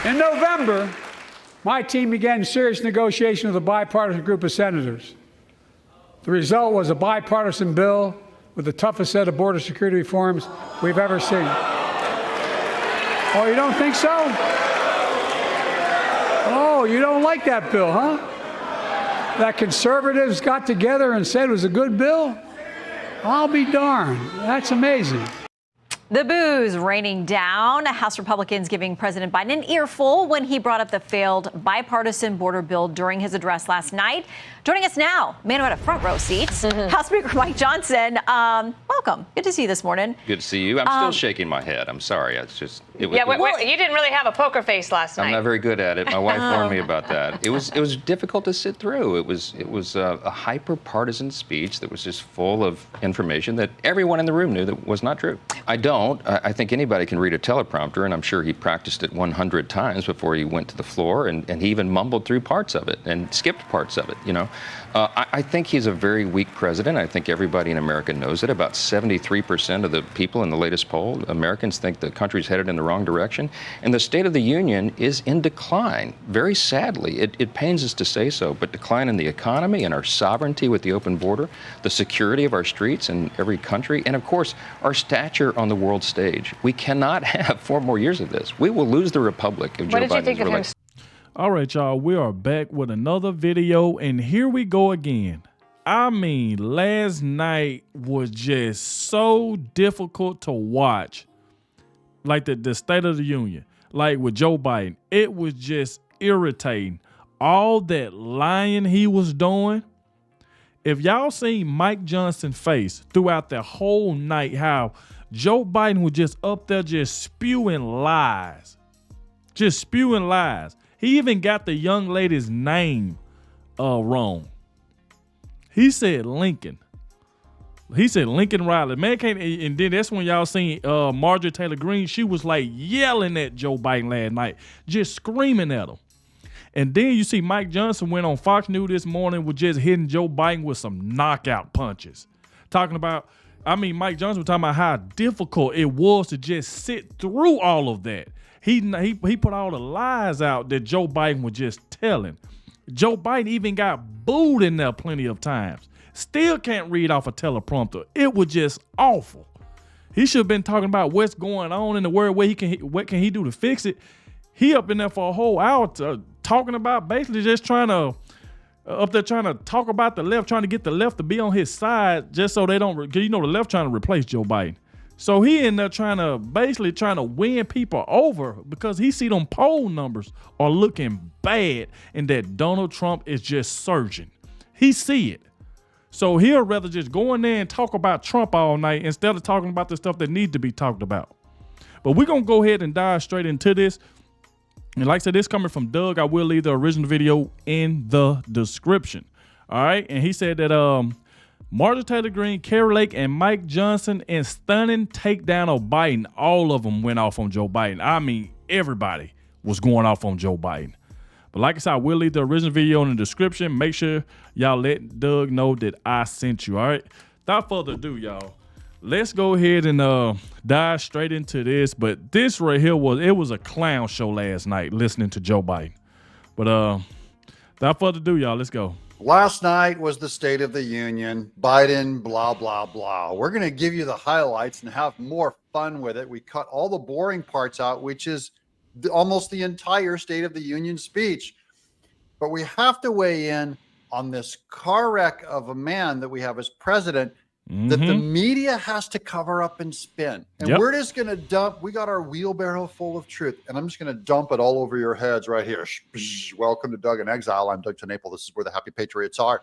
In November, my team began serious negotiation with a bipartisan group of senators. The result was a bipartisan bill with the toughest set of border security reforms we've ever seen. Oh, you don't think so? Oh, you don't like that bill, huh? That conservatives got together and said it was a good bill? I'll be darned. That's amazing. The boos raining down. House Republicans giving President Biden an earful when he brought up the failed bipartisan border bill during his address last night. Joining us now, man who had a front row seat, House Speaker Mike Johnson. Welcome. Good to see you this morning. Good to see you. I'm still shaking my head. I'm sorry. It's just you didn't really have a poker face last night. I'm not very good at it. My wife warned me about that. It was difficult to sit through. It was a hyper-partisan speech that was just full of information that everyone in the room knew that was not true. I don't. I think anybody can read a teleprompter, and I'm sure he practiced it 100 times before he went to the floor, and he even mumbled through parts of it and skipped parts of it, you know. I think he's a very weak president. I think everybody in America knows it. About 73% of the people in the latest poll, Americans, think the country's headed in the wrong direction. And the State of the Union is in decline, very sadly. It pains us to say so, but decline in the economy and our sovereignty with the open border, the security of our streets in every country, and, of course, our stature on the world stage. We cannot have 4 more years of this. We will lose the republic if Joe Biden is reelected. All right, y'all, we are back with another video, and here we go again. I mean, last night was just so difficult to watch. Like the State of the Union, like with Joe Biden, it was just irritating. All that lying he was doing. If y'all seen Mike Johnson's face throughout the whole night, how Joe Biden was just up there just spewing lies. Just spewing lies. He even got the young lady's name wrong. He said Lincoln. He said Lincoln Riley. Man can't, and then that's when y'all seen Marjorie Taylor Greene. She was like yelling at Joe Biden last night, just screaming at him. And then you see Mike Johnson went on Fox News this morning with just hitting Joe Biden with some knockout punches. Talking about, Mike Johnson was talking about how difficult it was to just sit through all of that. He put all the lies out that Joe Biden was just telling. Joe Biden even got booed in there plenty of times. Still can't read off a teleprompter. It was just awful. He should have been talking about what's going on in the world, what can he do to fix it. He up in there for a whole hour talking about basically just trying to talk about the left, trying to get the left to be on his side just so they don't, the left trying to replace Joe Biden. So he in there trying to win people over because he see them poll numbers are looking bad and that Donald Trump is just surging. He see it. So he'll rather just go in there and talk about Trump all night instead of talking about the stuff that needs to be talked about. But we're going to go ahead and dive straight into this. And like I said, this coming from Doug. I will leave the original video in the description. All right. And he said that Marjorie Taylor Greene, Carrie Lake, and Mike Johnson in stunning takedown of Biden. All of them went off on Joe Biden. I mean, everybody was going off on Joe Biden. But like I said, I will leave the original video in the description. Make sure y'all let Doug know that I sent you, all right? Without further ado, y'all, let's go ahead and dive straight into this. But this right here was a clown show last night listening to Joe Biden. But without further ado, y'all, let's go. Last night was the State of the Union, Biden, blah, blah, blah. We're going to give you the highlights and have more fun with it. We cut all the boring parts out, which is almost the entire State of the Union speech. But we have to weigh in on this car wreck of a man that we have as president that the media has to cover up and spin. And we're just going to dump. We got our wheelbarrow full of truth, and I'm just going to dump it all over your heads right here. Welcome to Doug in Exile. I'm Doug TeNapel. This is where the happy patriots are.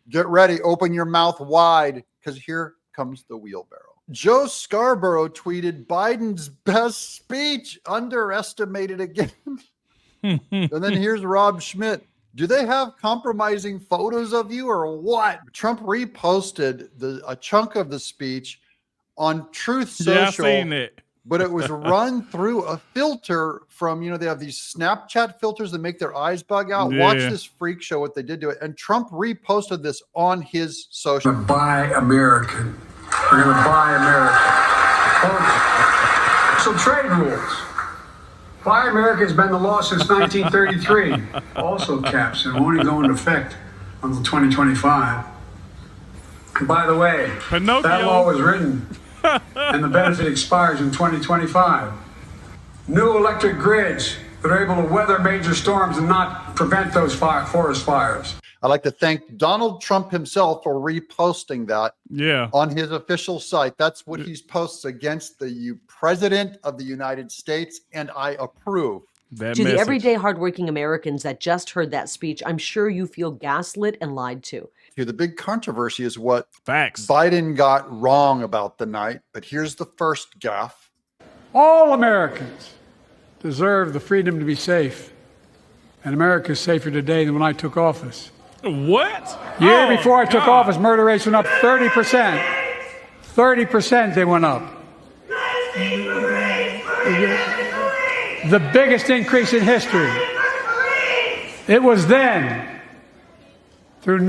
Get ready. Open your mouth wide, because here comes the wheelbarrow. Joe Scarborough tweeted Biden's best speech underestimated again. And then here's Rob Schmidt. Do they have compromising photos of you or what? Trump reposted a chunk of the speech on Truth Social. Yeah, I've seen it. But it was run through a filter from, they have these Snapchat filters that make their eyes bug out. Yeah. Watch this freak show, what they did to it. And Trump reposted this on his social. We're going to buy American. We're going to buy American. So trade rules. Buy America has been the law since 1933. Also caps and won't go into effect until 2025. And by the way, Pinocchio. that law was written and the benefit expires in 2025. New electric grids that are able to weather major storms and not prevent those forest fires. I'd like to thank Donald Trump himself for reposting that Yeah. on his official site. That's what he posts against the president of the United States, and I approve. That To message. the everyday hardworking Americans that just heard that speech, I'm sure you feel gaslit and lied to. Here, the big controversy is what Facts. Biden got wrong about the night, but here's the first gaffe. All Americans deserve the freedom to be safe. And America is safer today than when I took office. What? Year Oh, before I took God. office, murder rates went up 30%. 30% they went up. The biggest increase in history. It was then, through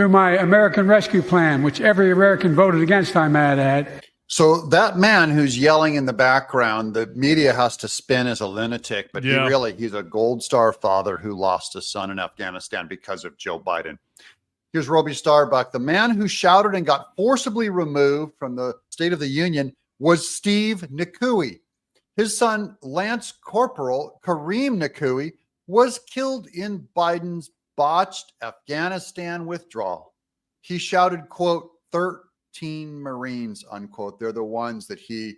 my American Rescue Plan, which every American voted against, I might add. So that man who's yelling in the background, the media has to spin as a lunatic, but Yeah. he's a gold star father who lost his son in Afghanistan because of Joe Biden. Here's Roby Starbuck. The man who shouted and got forcibly removed from the State of the Union was Steve Nakui. His son, Lance Corporal Kareem Nakui, was killed in Biden's botched Afghanistan withdrawal. He shouted, quote, 13 Marines, unquote. They're the ones that he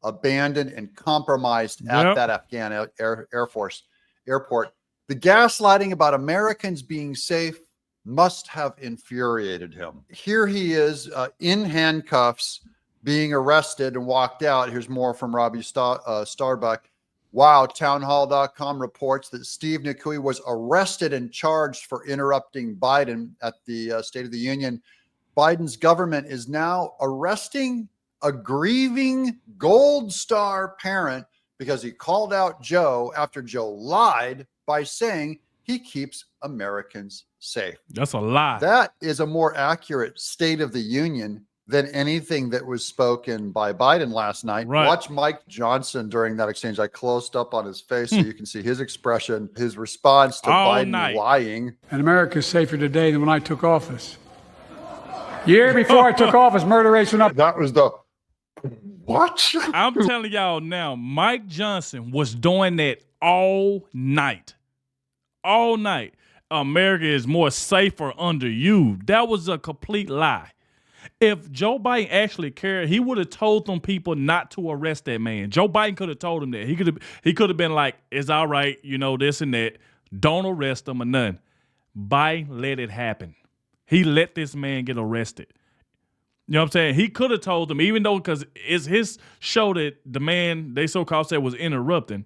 abandoned and compromised at Yep. that Afghan Air Force airport. The gaslighting about Americans being safe must have infuriated him. Here he is in handcuffs, being arrested and walked out. Here's more from Robbie Starbuck. Wow, townhall.com reports that Steve Nakui was arrested and charged for interrupting Biden at the State of the Union. Biden's government is now arresting a grieving Gold Star parent because he called out Joe after Joe lied by saying he keeps Americans safe. That's a lie. That is a more accurate State of the Union than anything that was spoken by Biden last night. Right. Watch Mike Johnson during that exchange. I closed up on his face so you can see his expression, his response to All Biden night. lying. And America is safer today than when I took office. Year before I took office, murder rates went up. That was the what? I'm telling y'all now, Mike Johnson was doing that all night. All night. America is more safer under you. That was a complete lie. If Joe Biden actually cared, he would have told them people not to arrest that man. Joe Biden could have told him that. He could have been like, it's all right, you know, this and that. Don't arrest him or nothing. Biden let it happen. He let this man get arrested. You know what I'm saying? He could have told them, even though, because it's his show that the man they so-called said was interrupting.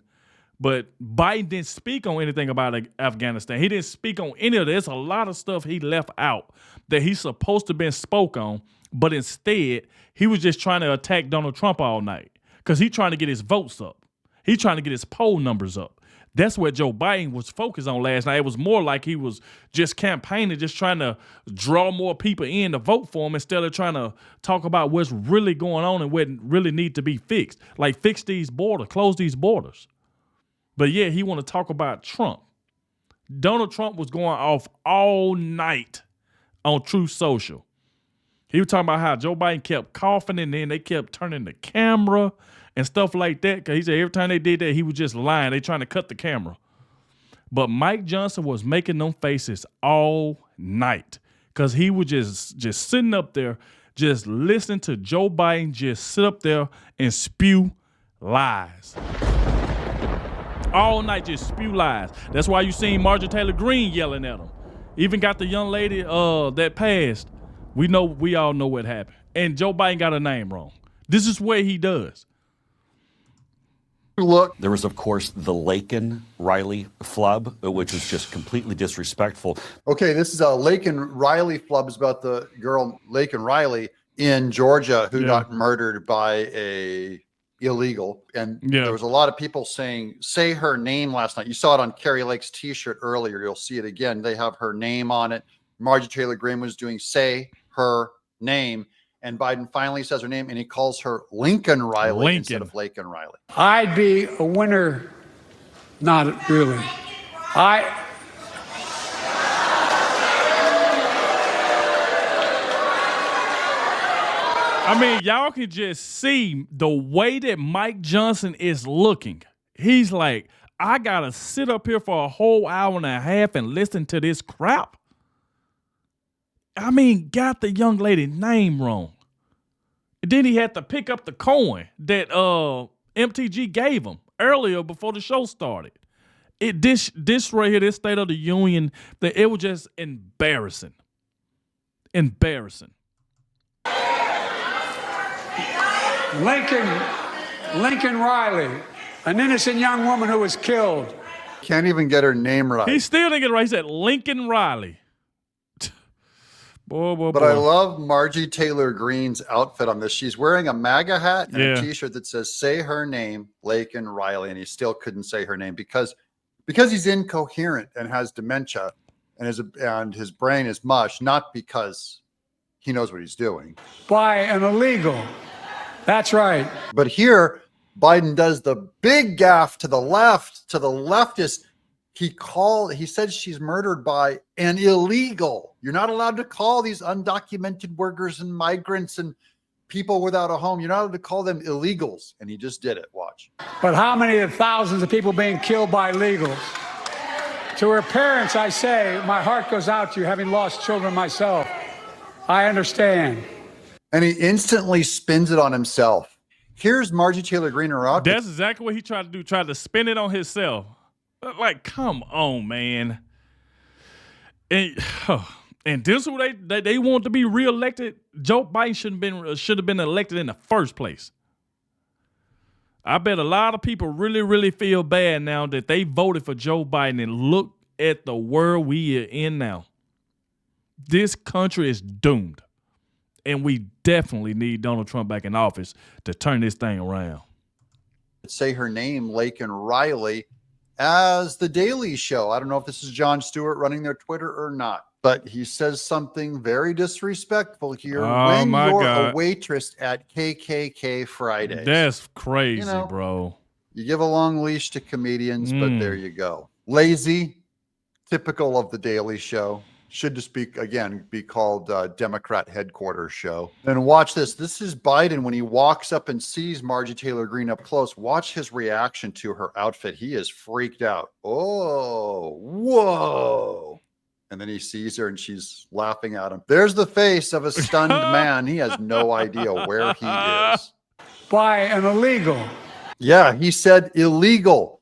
But Biden didn't speak on anything about Afghanistan. He didn't speak on any of this. There's a lot of stuff he left out that he's supposed to have been spoke on, but instead, he was just trying to attack Donald Trump all night because he's trying to get his votes up. He's trying to get his poll numbers up. That's what Joe Biden was focused on last night. It was more like he was just campaigning, just trying to draw more people in to vote for him instead of trying to talk about what's really going on and what really need to be fixed. Like fix these borders, close these borders. But yeah, he want to talk about Trump. Donald Trump was going off all night on Truth Social. He was talking about how Joe Biden kept coughing and then they kept turning the camera and stuff like that. Because he said every time they did that, he was just lying. They trying to cut the camera. But Mike Johnson was making them faces all night because he was just sitting up there, just listening to Joe Biden just sit up there and spew lies. All night just spew lies. That's why you seen Marjorie Taylor Greene yelling at him. Even got the young lady that passed. We all know what happened. And Joe Biden got her name wrong. This is what he does. Look, there was, of course, the Laken Riley flub, which was just completely disrespectful. Okay, this is a Laken Riley flub. It's about the girl Laken Riley in Georgia who got murdered by a illegal. And there was a lot of people saying, say her name last night. You saw it on Carrie Lake's t-shirt earlier. You'll see it again. They have her name on it. Marjorie Taylor Greene was doing say her name. And Biden finally says her name and he calls her Lincoln Riley instead of Laken Riley. I'd be a winner Not really. I mean, y'all can just see the way that Mike Johnson is looking. He's like, I gotta sit up here for a whole hour and a half and listen to this crap. I mean, got the young lady's name wrong. And then he had to pick up the coin that MTG gave him earlier before the show started. This right here, this State of the Union, that it was just embarrassing. Embarrassing. Lincoln Riley, an innocent young woman who was killed. Can't even get her name right. He still didn't get it right. He said Lincoln Riley. Boy. But I love Margie Taylor Greene's outfit on this. She's wearing a MAGA hat and a T-shirt that says, say her name, Laken Riley. And he still couldn't say her name because he's incoherent and has dementia and his brain is mush, not because he knows what he's doing. By an illegal. That's right. But here, Biden does the big gaffe to the left, to the leftist. He said she's murdered by an illegal. You're not allowed to call these undocumented workers and migrants and people without a home. You're not allowed to call them illegals. And he just did it. Watch. But how many of the thousands of people being killed by illegals? To her parents, I say, my heart goes out to you, having lost children myself. I understand. And he instantly spins it on himself. Here's Margie Taylor Greene. That's exactly what he tried to do. Tried to spin it on himself. Like, come on, man. And this is who they want to be reelected. Joe Biden should have been elected in the first place. I bet a lot of people really, really feel bad now that they voted for Joe Biden, and look at the world we are in now. This country is doomed. And we definitely need Donald Trump back in office to turn this thing around. Say her name, Laken Riley, as The Daily Show. I don't know if this is Jon Stewart running their Twitter or not, but he says something very disrespectful here when you're a waitress at KKK Fridays. That's crazy, bro. You give a long leash to comedians, but there you go. Lazy, typical of The Daily Show. Should just be called Democrat headquarters show. Then watch this. This is Biden when he walks up and sees Margie Taylor Greene up close. Watch his reaction to her outfit. He is freaked out. Oh, whoa. And then he sees her and she's laughing at him. There's the face of a stunned man. He has no idea where he is. By an illegal. Yeah, he said illegal.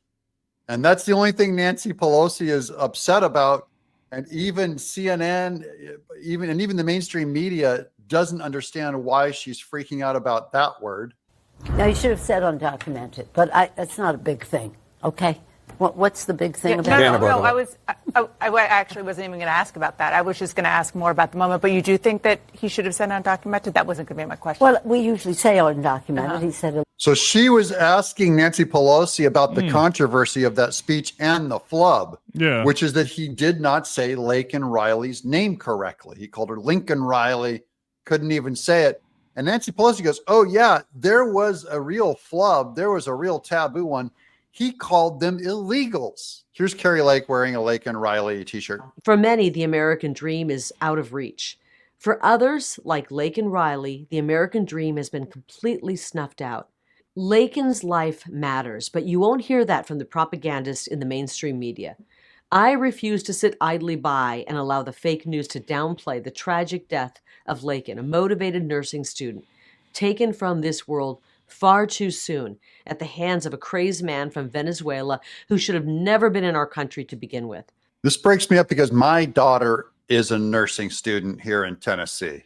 And that's the only thing Nancy Pelosi is upset about. And even CNN, even the mainstream media doesn't understand why she's freaking out about that word. Now, you should have said undocumented, but that's not a big thing, okay? What's the big thing about it? No, I actually wasn't even going to ask about that. I was just going to ask more about the moment. But you do think that he should have said undocumented? That wasn't going to be my question. Well, we usually say undocumented. He said. So she was asking Nancy Pelosi about the controversy of that speech and the flub, which is that he did not say Laken Riley's name correctly. He called her Lincoln Riley, couldn't even say it. And Nancy Pelosi goes, oh, yeah, there was a real flub. There was a real taboo one. He called them illegals. Here's Carrie Lake wearing a Laken Riley t-shirt. For many, the American dream is out of reach. For others, like Laken Riley, the American dream has been completely snuffed out. Laken's life matters, but you won't hear that from the propagandists in the mainstream media. I refuse to sit idly by and allow the fake news to downplay the tragic death of Laken, a motivated nursing student, taken from this world far too soon at the hands of a crazed man from Venezuela who should have never been in our country to begin with. This breaks me up because my daughter is a nursing student here in Tennessee.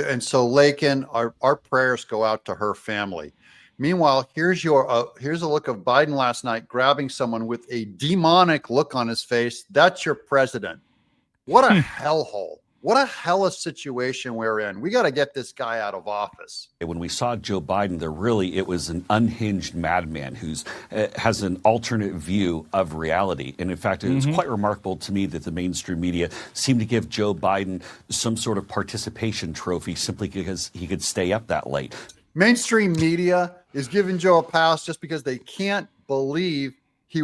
And so Laken, our prayers go out to her family. Meanwhile, here's a look of Biden last night grabbing someone with a demonic look on his face. That's your president. What a hellhole. What a hellish situation we're in. We got to get this guy out of office. When we saw Joe Biden, it was an unhinged madman who has an alternate view of reality. And in fact, it was quite remarkable to me that the mainstream media seemed to give Joe Biden some sort of participation trophy simply because he could stay up that late. Mainstream media is giving Joe a pass just because they can't believe he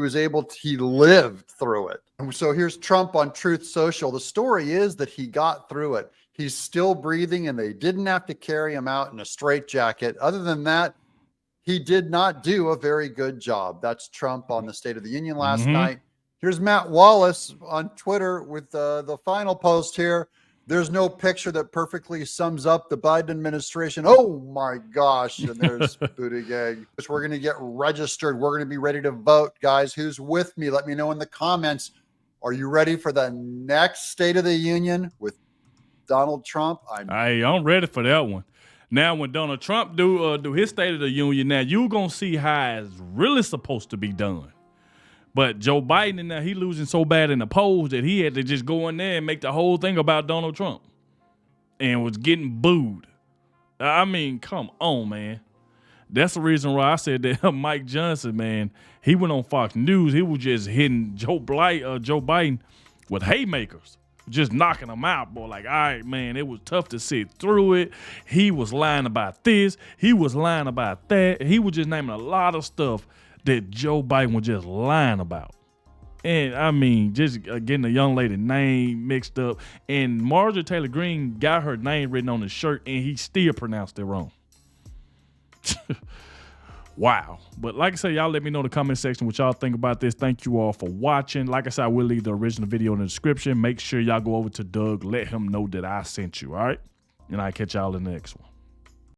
lived through it. And so here's Trump on Truth Social. The story is that he got through it. He's still breathing, and they didn't have to carry him out in a straitjacket. Other than that, he did not do a very good job. That's Trump on the State of the Union last night. Here's Matt Wallace on Twitter with the final post here. There's no picture that perfectly sums up the Biden administration. Oh my gosh. And there's Buttigieg. We're going to get registered. We're going to be ready to vote. Guys, who's with me? Let me know in the comments. Are you ready for the next State of the Union with Donald Trump? I'm ready for that one. Now, when Donald Trump do his State of the Union, now you're going to see how it's really supposed to be done. But Joe Biden, now he losing so bad in the polls that he had to just go in there and make the whole thing about Donald Trump and was getting booed. I mean, come on, man. That's the reason why I said that Mike Johnson, man, he went on Fox News. He was just hitting Joe Biden with haymakers, just knocking him out, boy. Like, all right, man, it was tough to sit through it. He was lying about this. He was lying about that. He was just naming a lot of stuff that Joe Biden was just lying about. And I mean, just getting a young lady name mixed up. And Marjorie Taylor Greene got her name written on his shirt, and he still pronounced it wrong. Wow. But like I said, y'all let me know in the comment section what y'all think about this. Thank you all for watching. Like I said, I will leave the original video in the description. Make sure y'all go over to Doug. Let him know that I sent you, all right? And I'll catch y'all in the next one.